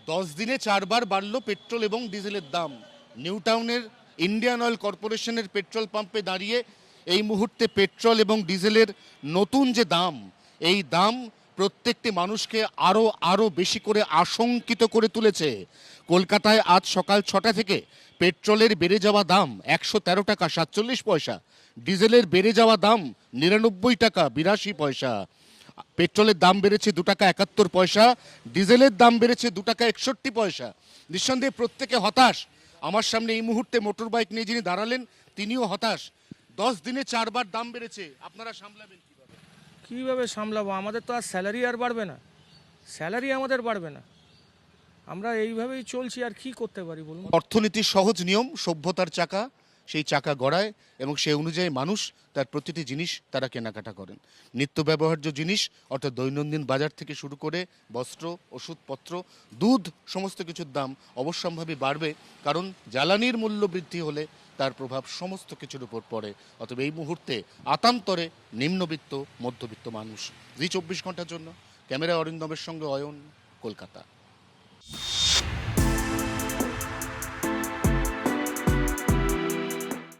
10 দিনে 4বার বাড়ল পেট্রোল এবং ডিজেলের দাম। নিউ টাউনের ইন্ডিয়ান অয়েল কর্পোরেশনের পেট্রোল পাম্পে দাঁড়িয়ে এই মুহূর্তে পেট্রোল এবং ডিজেলের নতুন যে দাম, এই দাম প্রত্যেকটি মানুষকে আরও বেশি করে আশঙ্কিত করে তুলেছে। কলকাতায় আজ সকাল 6টা থেকে পেট্রোলের বেড়ে যাওয়া দাম 113 টাকা 47 পয়সা, ডিজেলের বেড়ে যাওয়া দাম 99 টাকা 82 পয়সা। পেট্রোলের দাম বেড়েছে 2 টাকা 71 পয়সা, ডিজেলের দাম বেড়েছে 2 টাকা 61 পয়সা। নিঃসন্দেহে প্রত্যেকে হতাশ। আমার সামনে এই মুহূর্তে মোটর বাইক নিয়ে যিনি দাঁড়ালেন তিনিও হতাশ। 10 দিনে 4বার দাম বেড়েছে, আপনারা সামলাবেন কিভাবে? কীভাবে সামলাবো? আমাদের তো আর স্যালারি আর বাড়বে না, স্যালারি আমাদের বাড়বে না। আমরা এইভাবেই চলছি, আর কি করতে পারি বলুন? অর্থনীতির সহজ নিয়ম, সভ্যতার চাকা, সেই চাকা গড়ায় এবং সেই অনুযায়ী মানুষ তার প্রতিটি জিনিস তারা কেনাকাটা করেন। নিত্য ব্যবহার্য জিনিস অর্থাৎ দৈনন্দিন বাজার থেকে শুরু করে বস্ত্র, ওষুধপত্র, দুধ, সমস্ত কিছুর দাম অবশ্যম্ভাবী বাড়বে, কারণ জ্বালানির মূল্য বৃদ্ধি হলে তার প্রভাব সমস্ত কিছুর উপর পড়ে। অতএব এই মুহূর্তে আতান্তরে নিম্নবিত্ত মধ্যবিত্ত মানুষ। জি 24 ঘন্টার জন্য ক্যামেরা অরিন্দমের সঙ্গে অয়ন, কলকাতা।